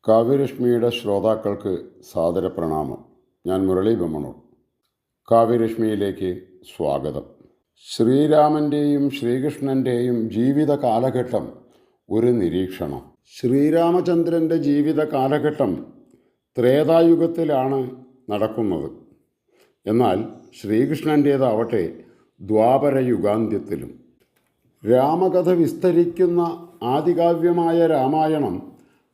കാവ്യരശ്മിയുടെ ശ്രോതാക്കൾക്ക് സാദര പ്രണാമം. ഞാൻ മുരളി ബമ്മണൂർ. കാവ്യരശ്മിയിലേക്ക് സ്വാഗതം. ശ്രീരാമൻ്റെയും ശ്രീകൃഷ്ണൻ്റെയും ജീവിത കാലഘട്ടം ഒരു നിരീക്ഷണം. ശ്രീരാമചന്ദ്രൻ്റെ ജീവിത കാലഘട്ടം ത്രേതായുഗത്തിലാണ് നടക്കുന്നത്. എന്നാൽ ശ്രീകൃഷ്ണൻ്റേതാവട്ടെ ദ്വാപരയുഗാന്ത്യത്തിലും. രാമകഥ വിസ്തരിക്കുന്ന ആദികാവ്യമായ രാമായണം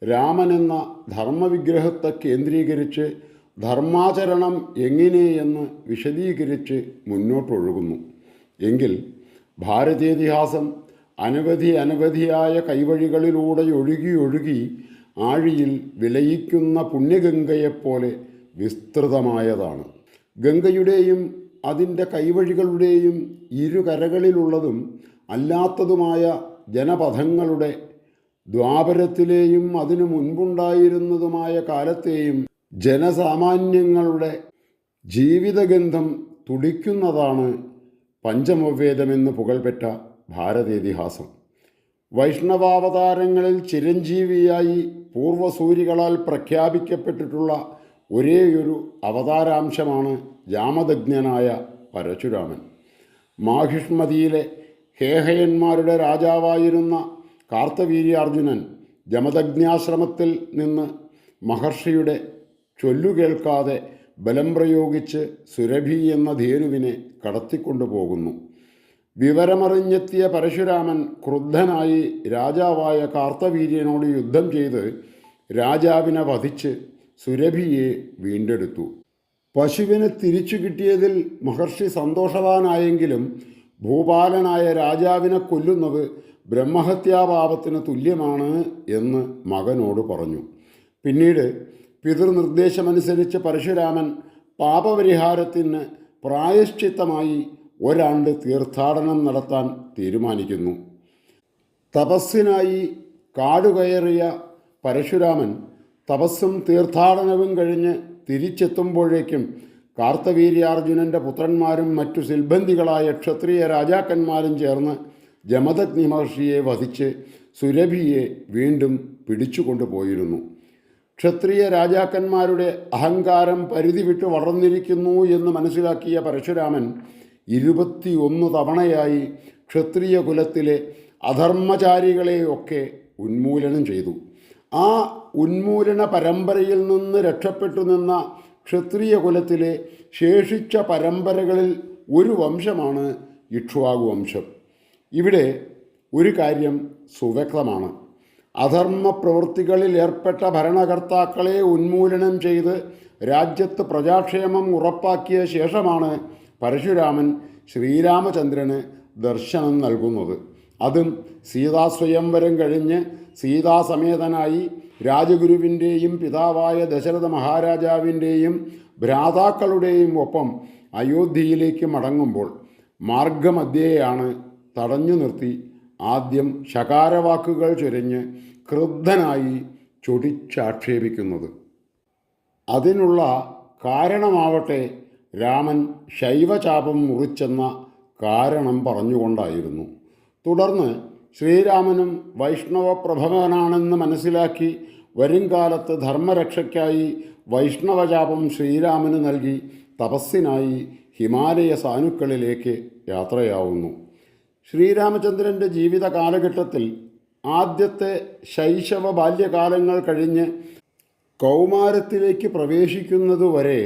രാമനെന്ന ധർമ്മവിഗ്രഹത്തെ കേന്ദ്രീകരിച്ച് ധർമാചരണം എങ്ങനെയെന്ന് വിശദീകരിച്ച് മുന്നോട്ടൊഴുകുന്നു. എങ്കിൽ ഭാരതേതിഹാസം അനവധിയായ കൈവഴികളിലൂടെ ഒഴുകി ആഴിയിൽ വിലയിക്കുന്ന പുണ്യഗംഗയെപ്പോലെ വിസ്തൃതമായതാണ്. ഗംഗയുടെയും അതിൻ്റെ കൈവഴികളുടെയും ഇരുകരകളിലുള്ളതും അല്ലാത്തതുമായ ജനപഥങ്ങളുടെ ദ്വാപരത്തിലെയും അതിനു മുൻപുണ്ടായിരുന്നതുമായ കാലത്തെയും ജനസാമാന്യങ്ങളുടെ ജീവിതഗന്ധം തുടിക്കുന്നതാണ് പഞ്ചമവേദമെന്ന് പുകൾപെറ്റ ഭാരതേതിഹാസം. വൈഷ്ണവാവതാരങ്ങളിൽ ചിരഞ്ജീവിയായി പൂർവസൂരികളാൽ പ്രഖ്യാപിക്കപ്പെട്ടിട്ടുള്ള ഒരേയൊരു അവതാരാംശമാണ് രാമദഗ്നനായ പരശുരാമൻ. മാഹിഷ്മതിയിലെ ഹേഹയന്മാരുടെ രാജാവായിരുന്ന കാർത്തവീര്യാർജുനൻ ജമദഗ്ന്യാശ്രമത്തിൽ നിന്ന് മഹർഷിയുടെ ചൊല്ലുകേൾക്കാതെ ബലം പ്രയോഗിച്ച് സുരഭി എന്ന ധേനുവിനെ കടത്തിക്കൊണ്ടുപോകുന്നു. വിവരമറിഞ്ഞെത്തിയ പരശുരാമൻ ക്രുദ്ധനായി രാജാവായ കാർത്തവീര്യനോട് യുദ്ധം ചെയ്ത് രാജാവിനെ വധിച്ച് സുരഭിയെ വീണ്ടെടുത്തു. പശുവിനെ തിരിച്ചു കിട്ടിയതിൽ മഹർഷി സന്തോഷവാനായെങ്കിലും ഭൂപാലനായ രാജാവിനെ കൊല്ലുന്നത് ബ്രഹ്മഹത്യാപാപത്തിന് തുല്യമാണ് എന്ന് മകനോട് പറഞ്ഞു. പിന്നീട് പിതൃനിർദ്ദേശമനുസരിച്ച് പരശുരാമൻ പാപപരിഹാരത്തിന് പ്രായശ്ചിത്തമായി ഒരാണ്ട് തീർത്ഥാടനം നടത്താൻ തീരുമാനിക്കുന്നു. തപസ്സിനായി കാടുകയറിയ പരശുരാമൻ തപസ്സും തീർത്ഥാടനവും കഴിഞ്ഞ് തിരിച്ചെത്തുമ്പോഴേക്കും കാർത്തവീര്യാർജുനൻ്റെ പുത്രന്മാരും മറ്റു സിൽബന്ധികളായ ക്ഷത്രിയ രാജാക്കന്മാരും ചേർന്ന് ജമദഗ്നി മഹർഷിയെ വധിച്ച് സുരഭിയെ വീണ്ടും പിടിച്ചുകൊണ്ടുപോയിരുന്നു. ക്ഷത്രിയ രാജാക്കന്മാരുടെ അഹങ്കാരം പരിധി വിട്ട് വളർന്നിരിക്കുന്നു എന്ന് മനസ്സിലാക്കിയ പരശുരാമൻ 21 തവണയായി ക്ഷത്രിയ കുലത്തിലെ അധർമ്മചാരികളെയൊക്കെ ഉന്മൂലനം ചെയ്തു. ആ ഉന്മൂലന പരമ്പരയിൽ നിന്ന് രക്ഷപ്പെട്ടു നിന്ന ക്ഷത്രിയ കുലത്തിലെ ശേഷിച്ച പരമ്പരകളിൽ ഒരു വംശമാണ് ഇക്ഷ്വാകു വംശം. ഇവിടെ ഒരു കാര്യം സുവ്യക്തമാണ്. അധർമ്മ പ്രവൃത്തികളിൽ ഏർപ്പെട്ട ഭരണകർത്താക്കളെ ഉന്മൂലനം ചെയ്ത് രാജ്യത്ത് പ്രജാക്ഷേമം ഉറപ്പാക്കിയ ശേഷമാണ് പരശുരാമൻ ശ്രീരാമചന്ദ്രന് ദർശനം നൽകുന്നത്. അതും സീതാസ്വയംവരം കഴിഞ്ഞ് സീതാസമേതനായി രാജഗുരുവിൻ്റെയും പിതാവായ ദശരഥ മഹാരാജാവിൻ്റെയും ഭ്രാതാക്കളുടെയും ഒപ്പം അയോധ്യയിലേക്ക് മടങ്ങുമ്പോൾ മാർഗമധ്യേയാണ് തടഞ്ഞു നിർത്തി ആദ്യം ശകാരവാക്കുകൾ ചൊരിഞ്ഞ് ക്രുദ്ധനായി ചൊടിച്ചാക്ഷേപിക്കുന്നത്. അതിനുള്ള കാരണമാവട്ടെ രാമൻ ശൈവചാപം മുറിച്ചെന്ന കാരണം പറഞ്ഞുകൊണ്ടായിരുന്നു. തുടർന്ന് ശ്രീരാമനും വൈഷ്ണവ പ്രഭവനാണെന്ന് മനസ്സിലാക്കി വരുംകാലത്ത് ധർമ്മരക്ഷയ്ക്കായി വൈഷ്ണവചാപം ശ്രീരാമന് നൽകി തപസ്സിനായി ഹിമാലയ സാനുക്കളിലേക്ക് യാത്രയാവുന്നു. ശ്രീരാമചന്ദ്രൻ്റെ ജീവിത കാലഘട്ടത്തിൽ ആദ്യത്തെ ശൈശവ ബാല്യകാലങ്ങൾ കഴിഞ്ഞ് കൗമാരത്തിലേക്ക് പ്രവേശിക്കുന്നതുവരെ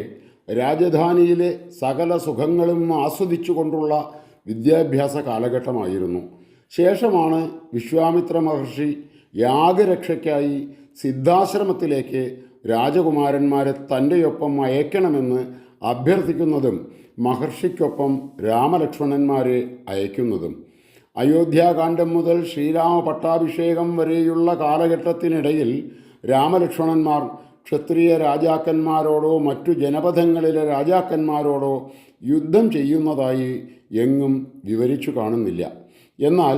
രാജധാനിയിലെ സകല സുഖങ്ങളും ആസ്വദിച്ചുകൊണ്ടുള്ള വിദ്യാഭ്യാസ കാലഘട്ടമായിരുന്നു. ശേഷമാണ് വിശ്വാമിത്ര മഹർഷി യാഗരക്ഷയ്ക്കായി സിദ്ധാശ്രമത്തിലേക്ക് രാജകുമാരന്മാരെ തൻ്റെയൊപ്പം അയക്കണമെന്ന് അഭ്യർത്ഥിക്കുന്നതും മഹർഷിക്കൊപ്പം രാമലക്ഷ്മണന്മാരെ അയക്കുന്നതും. അയോധ്യാകാന്ഡം മുതൽ ശ്രീരാമ പട്ടാഭിഷേകം വരെയുള്ള കാലഘട്ടത്തിനിടയിൽ രാമലക്ഷ്മണന്മാർ ക്ഷത്രിയ രാജാക്കന്മാരോടോ മറ്റു ജനപഥങ്ങളിലെ രാജാക്കന്മാരോടോ യുദ്ധം ചെയ്യുന്നതായി എങ്ങും വിവരിച്ചു കാണുന്നില്ല. എന്നാൽ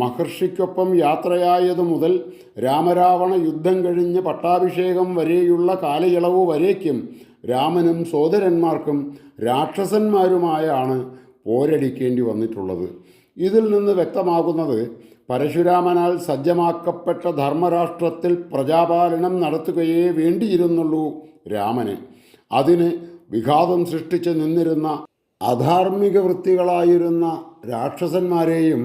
മഹർഷിക്കൊപ്പം യാത്രയായതു മുതൽ രാമരാവണ യുദ്ധം കഴിഞ്ഞ് പട്ടാഭിഷേകം വരെയുള്ള കാലയളവ് വരേക്കും രാമനും സോദരന്മാർക്കും രാക്ഷസന്മാരുമായാണ് പോരടിക്കേണ്ടി വന്നിട്ടുള്ളത്. ഇതിൽ നിന്ന് വ്യക്തമാകുന്നത് പരശുരാമനാൽ സജ്ജമാക്കപ്പെട്ട ധർമ്മരാഷ്ട്രത്തിൽ പ്രജാപാലനം നടത്തുകയേ വേണ്ടിയിരുന്നുള്ളൂ രാമന്. അതിന് വിഘാതം സൃഷ്ടിച്ച് നിന്നിരുന്ന അധാർമിക വൃത്തികളായിരുന്ന രാക്ഷസന്മാരെയും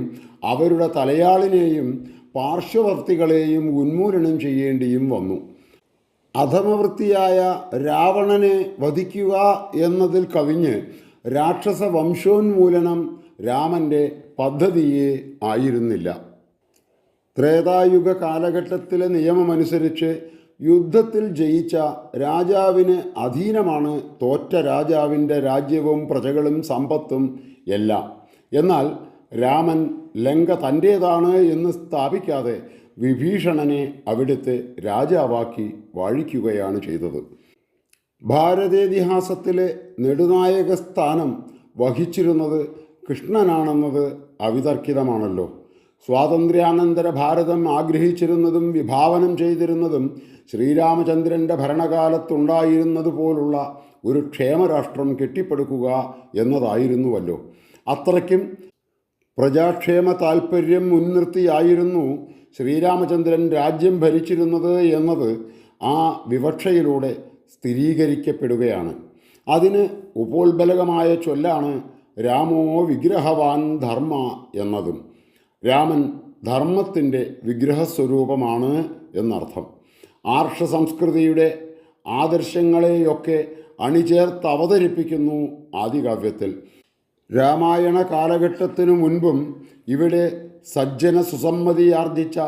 അവരുടെ തലയാളിനെയും പാർശ്വവർത്തികളെയും ഉന്മൂലനം ചെയ്യേണ്ടിയും വന്നു. അധമവൃത്തിയായ രാവണനെ വധിക്കുക എന്നതിൽ കവിഞ്ഞ് രാക്ഷസ വംശോന്മൂലനം രാമൻ്റെ പദ്ധതിയേ ആയിരുന്നില്ല. ത്രേതായുഗ കാലഘട്ടത്തിലെ നിയമമനുസരിച്ച് യുദ്ധത്തിൽ ജയിച്ച രാജാവിന് അധീനമാണ് തോറ്റ രാജാവിൻ്റെ രാജ്യവും പ്രജകളും സമ്പത്തും എല്ലാം. എന്നാൽ രാമൻ ലങ്ക തൻ്റേതാണ് എന്ന് സ്ഥാപിക്കാതെ വിഭീഷണനെ അവിടുത്തെ രാജാവാക്കി വാഴിക്കുകയാണ് ചെയ്തത്. ഭാരതേതിഹാസത്തിലെ നെടുനായക സ്ഥാനം വഹിച്ചിരുന്നത് കൃഷ്ണനാണെന്നത് അവിതർക്കിതമാണല്ലോ. സ്വാതന്ത്ര്യാനന്തര ഭാരതം ആഗ്രഹിച്ചിരുന്നതും വിഭാവനം ചെയ്തിരുന്നതും ശ്രീരാമചന്ദ്രൻ്റെ ഭരണകാലത്തുണ്ടായിരുന്നതുപോലുള്ള ഒരു ക്ഷേമരാഷ്ട്രം കെട്ടിപ്പടുക്കുക എന്നതായിരുന്നുവല്ലോ. അത്രയ്ക്കും പ്രജാക്ഷേമ താൽപ്പര്യം മുൻനിർത്തിയായിരുന്നു ശ്രീരാമചന്ദ്രൻ രാജ്യം ഭരിച്ചിരുന്നത് എന്നത് ആ വിവക്ഷയിലൂടെ സ്ഥിരീകരിക്കപ്പെടുകയാണ്. അതിന് ഉപോത്ബലകമായ ചൊല്ലാണ് രാമോ വിഗ്രഹവാൻ ധർമ്മ എന്നതും. രാമൻ ധർമ്മത്തിൻ്റെ വിഗ്രഹസ്വരൂപമാണ് എന്നർത്ഥം. ആർഷ സംസ്കൃതിയുടെ ആദർശങ്ങളെയൊക്കെ അണിചേർത്ത് അവതരിപ്പിക്കുന്നു ആദികാവ്യത്തിൽ. രാമായണ കാലഘട്ടത്തിനു മുൻപും ഇവിടെ സജ്ജന സുസമ്മതിയാർജിച്ച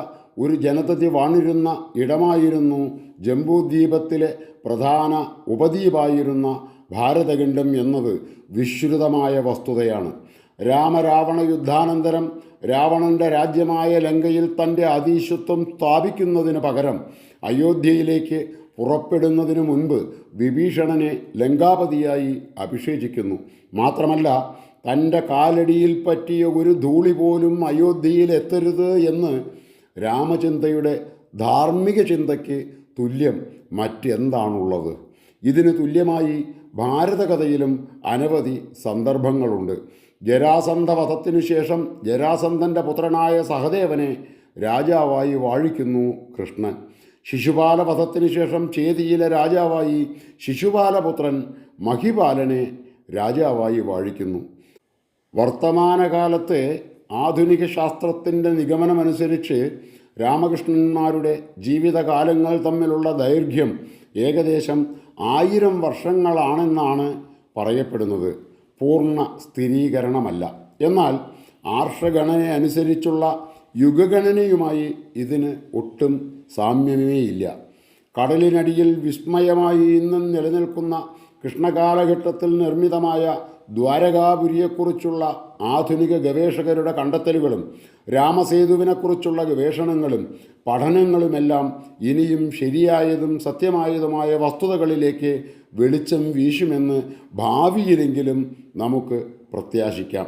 ഒരു ജനതതി വാണിരുന്ന ഇടമായിരുന്നു ജംബൂദ്വീപത്തിലെ പ്രധാന ഉപദ്വീപായിരുന്ന ഭാരതഖണ്ഡം എന്നത് വിശ്രുതമായ വസ്തുതയാണ്. രാമരാവണ യുദ്ധാനന്തരം രാവണൻ്റെ രാജ്യമായ ലങ്കയിൽ തൻ്റെ അധീശത്വം സ്ഥാപിക്കുന്നതിന് പകരം അയോധ്യയിലേക്ക് പുറപ്പെടുന്നതിന് മുൻപ് വിഭീഷണനെ ലങ്കാപതിയായി അഭിഷേചിക്കുന്നു. മാത്രമല്ല, തൻ്റെ കാലടിയിൽ പറ്റിയ ഒരു ധൂളി പോലും അയോധ്യയിൽ എത്തരുത് എന്ന് രാമചിന്തയുടെ ധാർമ്മിക ചിന്തയ്ക്ക് തുല്യം മറ്റെന്താണുള്ളത്? ഇതിന് തുല്യമായി ഭാരതകഥയിലും അനവധി സന്ദർഭങ്ങളുണ്ട്. ജരാസന്ധ വധത്തിനു ശേഷം ജരാസന്ധൻ്റെ പുത്രനായ സഹദേവനെ രാജാവായി വാഴിക്കുന്നു കൃഷ്ണൻ. ശിശുപാല വധത്തിനു ശേഷം ചേതിയിലെ രാജാവായി ശിശുപാലപുത്രൻ മഹിപാലനെ രാജാവായി വാഴിക്കുന്നു. വർത്തമാനകാലത്തെ ആധുനിക ശാസ്ത്രത്തിൻ്റെ നിഗമനമനുസരിച്ച് രാമകൃഷ്ണന്മാരുടെ ജീവിതകാലങ്ങൾ തമ്മിലുള്ള ദൈർഘ്യം ഏകദേശം 1000 വർഷങ്ങളാണെന്നാണ് പറയപ്പെടുന്നത്. പൂർണ്ണ സ്ഥിരീകരണമല്ല. എന്നാൽ ആർഷഗണന അനുസരിച്ചുള്ള യുഗഗണനയുമായി ഇതിന് ഒട്ടും സാമ്യമേയില്ല. കടലിനടിയിൽ വിസ്മയമായി ഇന്നും നിലനിൽക്കുന്ന കൃഷ്ണകാലഘട്ടത്തിൽ നിർമ്മിതമായ ദ്വാരകാപുരിയെക്കുറിച്ചുള്ള ആധുനിക ഗവേഷകരുടെ കണ്ടെത്തലുകളും രാമസേതുവിനെക്കുറിച്ചുള്ള ഗവേഷണങ്ങളും പഠനങ്ങളുമെല്ലാം ഇനിയും ശരിയായതും സത്യമായതുമായ വസ്തുതകളിലേക്ക് വെളിച്ചം വീശുമെന്ന് ഭാവിയിലെങ്കിലും നമുക്ക് പ്രത്യാശിക്കാം.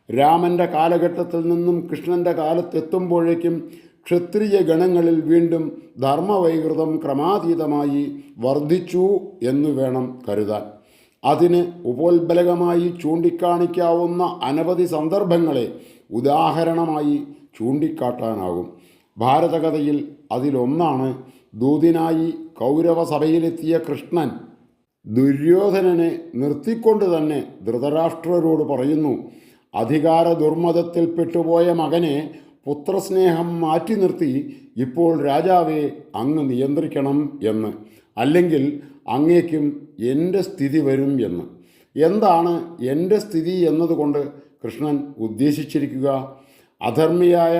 രാമൻ്റെ കാലഘട്ടത്തിൽ നിന്നും കൃഷ്ണൻ്റെ കാലത്തെത്തുമ്പോഴേക്കും ക്ഷത്രിയ ഗണങ്ങളിൽ വീണ്ടും ധർമ്മവൈകൃതം ക്രമാതീതമായി വർദ്ധിച്ചു എന്ന് വേണം കരുതാൻ. അതിന് ഉപോത്ബലകമായി ചൂണ്ടിക്കാണിക്കാവുന്ന അനവധി സന്ദർഭങ്ങളെ ഉദാഹരണമായി ചൂണ്ടിക്കാട്ടാനാകും. ഭാരതകഥയിൽ അതിലൊന്നാണ് ദൂതിനായി കൗരവസഭയിലെത്തിയ കൃഷ്ണൻ ദുര്യോധനനെ നിർത്തിക്കൊണ്ട് തന്നെ ധൃതരാഷ്ട്രരോട് പറയുന്നു, അധികാര ദുർമതത്തിൽ പെട്ടുപോയ മകനെ പുത്രസ്നേഹം മാറ്റി നിർത്തി ഇപ്പോൾ രാജാവെ അങ്ങ് നിയന്ത്രിക്കണം എന്ന്, അല്ലെങ്കിൽ അങ്ങേക്കും എൻ്റെ സ്ഥിതി വരും എന്ന്. എന്താണ് എൻ്റെ സ്ഥിതി എന്നതുകൊണ്ട് കൃഷ്ണൻ ഉദ്ദേശിച്ചിരിക്കുക? അധർമ്മിയായ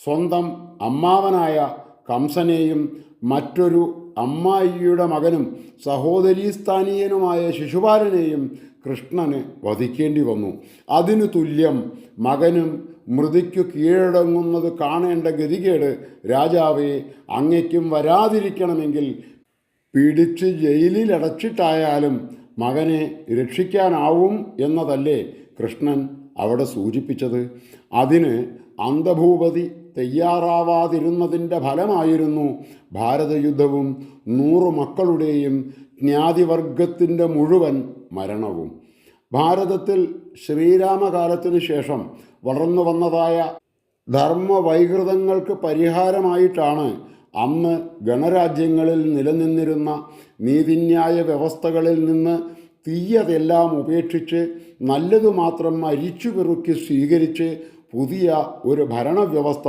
സ്വന്തം അമ്മാവനായ കംസനെയും മറ്റൊരു അമ്മായിയുടെ മകനും സഹോദരീസ്ഥാനീയനുമായ ശിശുപാലനെയും കൃഷ്ണന് വധിക്കേണ്ടി വന്നു. അതിനു തുല്യം മകനും മൃതിക്കു കീഴടങ്ങുന്നത് കാണേണ്ട ഗതികേട് രാജാവെ അങ്ങയ്ക്കും വരാതിരിക്കണമെങ്കിൽ പിടിച്ച് ജയിലിലടച്ചിട്ടായാലും മകനെ രക്ഷിക്കാനാവും എന്നതല്ലേ കൃഷ്ണൻ അവിടെ സൂചിപ്പിച്ചത്? അതിന് അന്ധഭൂപതി തയ്യാറാവാതിരുന്നതിൻ്റെ ഫലമായിരുന്നു ഭാരതയുദ്ധവും 100 മക്കളുടെയും ജ്ഞാതിവർഗത്തിൻ്റെ മുഴുവൻ മരണവും. ഭാരതത്തിൽ ശ്രീരാമകാലത്തിനു ശേഷം വളർന്നു വന്നതായ ധർമ്മവൈകൃതങ്ങൾക്ക് പരിഹാരമായിട്ടാണ് അന്ന് ഗണരാജ്യങ്ങളിൽ നിലനിന്നിരുന്ന നീതിന്യായ വ്യവസ്ഥകളിൽ നിന്ന് തീയതെല്ലാം ഉപേക്ഷിച്ച് നല്ലതു മാത്രം അരിച്ചു പെറുക്കി സ്വീകരിച്ച് പുതിയ ഒരു ഭരണവ്യവസ്ഥ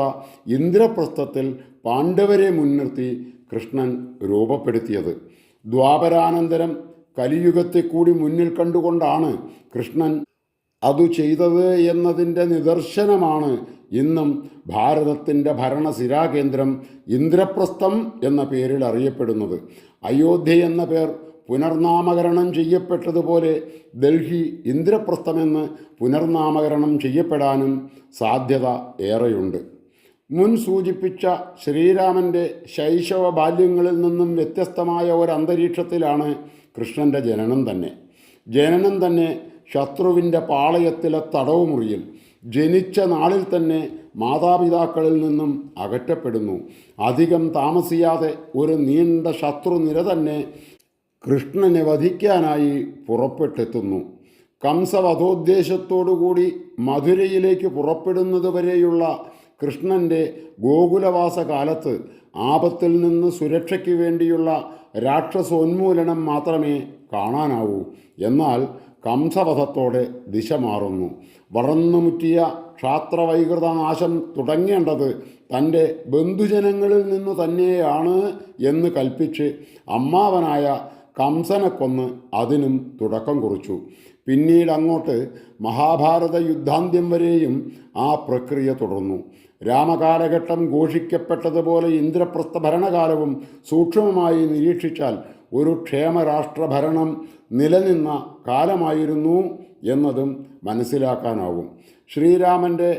ഇന്ദ്രപ്രസ്ഥത്തിൽ പാണ്ഡവരെ മുൻനിർത്തി കൃഷ്ണൻ രൂപപ്പെടുത്തിയത്. ദ്വാപരാനന്തരം കലിയുഗത്തെ കൂടി മുന്നിൽ കണ്ടുകൊണ്ടാണ് കൃഷ്ണൻ അതു ചെയ്തത് എന്നതിൻ്റെ നിദർശനമാണ് ഇന്നും ഭാരതത്തിൻ്റെ ഭരണസിരാകേന്ദ്രം ഇന്ദ്രപ്രസ്ഥം എന്ന പേരിൽ അറിയപ്പെടുന്നത്. അയോധ്യ എന്ന പേർ പുനർനാമകരണം ചെയ്യപ്പെട്ടതുപോലെ ഡൽഹി ഇന്ദ്രപ്രസ്ഥമെന്ന് പുനർനാമകരണം ചെയ്യപ്പെടാനും സാധ്യത ഏറെയുണ്ട്. മുൻ സൂചിപ്പിച്ച ശ്രീരാമൻ്റെ ശൈശവ ബാല്യങ്ങളിൽ നിന്നും വ്യത്യസ്തമായ ഒരന്തരീക്ഷത്തിലാണ് കൃഷ്ണൻ്റെ ജനനം തന്നെ ശത്രുവിൻ്റെ പാളയത്തിലെ തടവുമുറിയിൽ. ജനിച്ച നാളിൽ തന്നെ മാതാപിതാക്കളിൽ നിന്നും അകറ്റപ്പെടുന്നു. അധികം താമസിയാതെ ഒരു നീണ്ട ശത്രുനിര തന്നെ കൃഷ്ണനെ വധിക്കാനായി പുറപ്പെട്ടെത്തുന്നു. കംസവധോദ്ദേശത്തോടുകൂടി മധുരയിലേക്ക് പുറപ്പെടുന്നതുവരെയുള്ള കൃഷ്ണൻ്റെ ഗോകുലവാസ കാലത്ത് ആപത്തിൽ നിന്ന് സുരക്ഷയ്ക്ക് വേണ്ടിയുള്ള രാക്ഷസോന്മൂലനം മാത്രമേ കാണാനാവൂ. എന്നാൽ കംസവധത്തോടെ ദിശ മാറുന്നു. വളർന്നുമുറ്റിയ ക്ഷാത്രവൈകൃത നാശം തുടങ്ങേണ്ടത് തൻ്റെ ബന്ധുജനങ്ങളിൽ നിന്നു തന്നെയാണ് എന്ന് കൽപ്പിച്ച് അമ്മാവനായ കംസനെ കൊന്ന് അതിനും തുടക്കം കുറിച്ചു. പിന്നീട് അങ്ങോട്ട് മഹാഭാരത യുദ്ധാന്ത്യം വരെയും ആ പ്രക്രിയ തുടർന്നു. രാമകാലഘട്ടം ഘോഷിക്കപ്പെട്ടതുപോലെ ഇന്ദ്രപ്രസ്ഥ ഭരണകാലവും സൂക്ഷ്മമായി നിരീക്ഷിച്ചാൽ ഒരു ക്ഷേമരാഷ്ട്രഭരണം നിലനിന്ന കാലമായിരുന്നു എന്നതും മനസ്സിലാക്കാനാവും. ശ്രീരാമൻ്റെ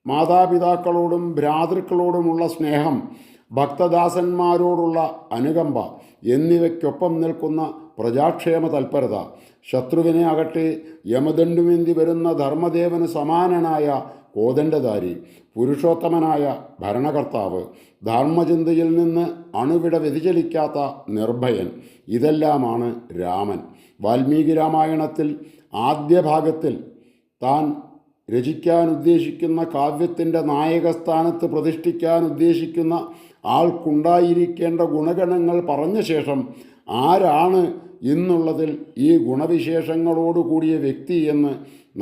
മാതാപിതാക്കളോടും ഭ്രാതൃക്കളോടുമുള്ള സ്നേഹം, ഭക്തദാസന്മാരോടുള്ള അനുകമ്പ എന്നിവയ്ക്കൊപ്പം നിൽക്കുന്ന പ്രജാക്ഷേമ തൽപരത, ശത്രുവിനെ അകട്ടെ യമദണ്ഡുമേന്തി വരുന്ന ധർമ്മദേവന് സമാനനായ കോദണ്ഡധാരി, പുരുഷോത്തമനായ ഭരണകർത്താവ്, ധർമ്മചിന്തയിൽ നിന്ന് അണുവിട വ്യതിചലിക്കാത്ത നിർഭയൻ, ഇതെല്ലാമാണ് രാമൻ. വാൽമീകി രാമായണത്തിൽ ആദ്യ ഭാഗത്തിൽ താൻ രചിക്കാൻ ഉദ്ദേശിക്കുന്ന കാവ്യത്തിൻ്റെ നായകസ്ഥാനത്ത് പ്രതിഷ്ഠിക്കാൻ ഉദ്ദേശിക്കുന്ന ആൾക്കുണ്ടായിരിക്കേണ്ട ഗുണഗണങ്ങൾ പറഞ്ഞ ശേഷം ആരാണ് ഇന്നുള്ളതിൽ ഈ ഗുണവിശേഷങ്ങളോടുകൂടിയ വ്യക്തി എന്ന്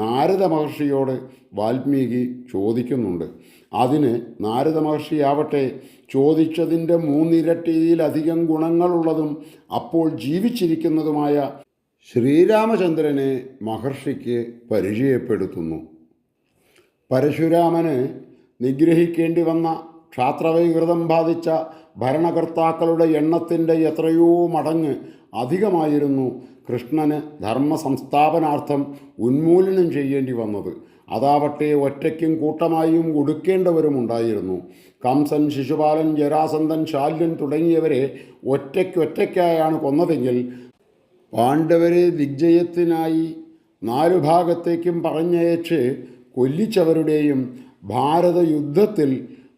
നാരദ മഹർഷിയോട് വാൽമീകി ചോദിക്കുന്നുണ്ട്. അതിന് നാരദ മഹർഷിയാവട്ടെ ചോദിച്ചതിൻ്റെ മൂന്നിരട്ടിയിലധികം ഗുണങ്ങളുള്ളതും അപ്പോൾ ജീവിച്ചിരിക്കുന്നതുമായ ശ്രീരാമചന്ദ്രനെ മഹർഷിക്ക് പരിചയപ്പെടുത്തുന്നു. പരശുരാമന് നിഗ്രഹിക്കേണ്ടി വന്ന ക്ഷാത്രവൈകൃതം ബാധിച്ച ഭരണകർത്താക്കളുടെ എണ്ണത്തിൻ്റെ എത്രയോ മടങ്ങ് അധികമായിരുന്നു കൃഷ്ണന് ധർമ്മ സംസ്ഥാപനാർത്ഥം ഉന്മൂലനം ചെയ്യേണ്ടി വന്നത്. അതാവട്ടെ ഒറ്റയ്ക്കും കൂട്ടമായും ഒടുക്കേണ്ടവരുമുണ്ടായിരുന്നു. കംസൻ, ശിശുപാലൻ, ജരാസന്ധൻ, ശാല്യൻ തുടങ്ങിയവരെ ഒറ്റയ്ക്കായാണ് കൊന്നതെങ്കിൽ പാണ്ഡവരെ ദിഗ്ജയത്തിനായി 4 ഭാഗത്തേക്കും പറഞ്ഞയച്ച് കൊല്ലിച്ചവരുടെയും ഭാരതയുദ്ധത്തിൽ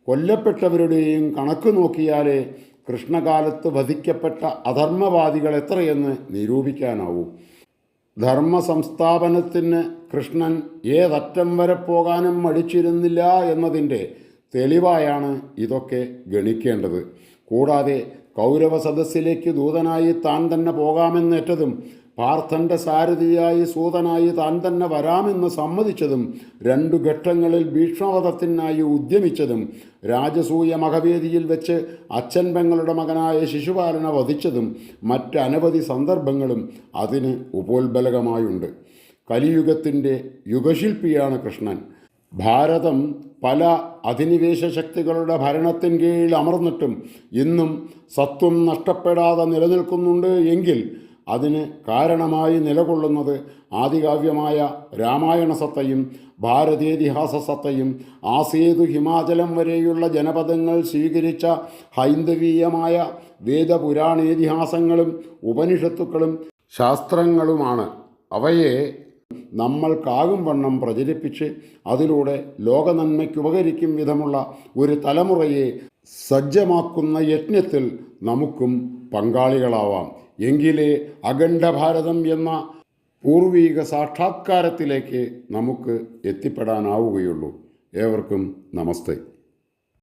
കൊല്ലപ്പെട്ടവരുടെയും കണക്ക് നോക്കിയാലേ കൃഷ്ണകാലത്ത് വധിക്കപ്പെട്ട അധർമ്മവാദികൾ എത്രയെന്ന് നിരൂപിക്കാനാവൂ. ധർമ്മ സംസ്ഥാപനത്തിന് കൃഷ്ണൻ ഏതറ്റം വരെ പോകാനും മടിച്ചിരുന്നില്ല എന്നതിൻ്റെ തെളിവായാണ് ഇതൊക്കെ ഗണിക്കേണ്ടത്. കൂടാതെ കൗരവ സദസ്സിലേക്ക് ദൂതനായി താൻ തന്നെ പോകാമെന്നേറ്റതും പാർത്ഥൻ്റെ സാരഥിയായി സൂതനായി താൻ തന്നെ വരാമെന്ന് സമ്മതിച്ചതും 2 ഘട്ടങ്ങളിൽ ഭീഷ്മവധത്തിനായി ഉദ്യമിച്ചതും രാജസൂയ മഹവേദിയിൽ വെച്ച് അച്ഛൻ പെങ്ങളുടെ മകനായ ശിശുപാലനെ വധിച്ചതും മറ്റനവധി സന്ദർഭങ്ങളും അതിന് ഉപോത്ബലകമായുണ്ട്. കലിയുഗത്തിൻ്റെ യുഗശില്പിയാണ് കൃഷ്ണൻ. ഭാരതം പല അധിനിവേശ ശക്തികളുടെ ഭരണത്തിൻ കീഴിൽ അമർന്നിട്ടും ഇന്നും സത്വം നഷ്ടപ്പെടാതെ നിലനിൽക്കുന്നുണ്ട് എങ്കിൽ അതിന് കാരണമായി നിലകൊള്ളുന്നത് ആദികാവ്യമായ രാമായണ സത്തയും ഭാരതേതിഹാസ സത്തയും ആസേതു ഹിമാചലം വരെയുള്ള ജനപദങ്ങൾ സ്വീകരിച്ച ഹൈന്ദവീയമായ വേദപുരാണേതിഹാസങ്ങളും ഉപനിഷത്തുക്കളും ശാസ്ത്രങ്ങളുമാണ്. അവയെ നമ്മൾക്കാകും വണ്ണം പ്രചരിപ്പിച്ച് അതിലൂടെ ലോകനന്മയ്ക്കുപകരിക്കും വിധമുള്ള ഒരു തലമുറയെ സജ്ജമാക്കുന്ന യജ്ഞത്തിൽ നമുക്കും പങ്കാളികളാവാം. എങ്കിലേ അഖണ്ഡഭാരതം എന്ന പൂർവീക സാക്ഷാത്കാരത്തിലേക്ക് നമുക്ക് എത്തിപ്പെടാനാവുകയുള്ളൂ. ഏവർക്കും നമസ്തേ.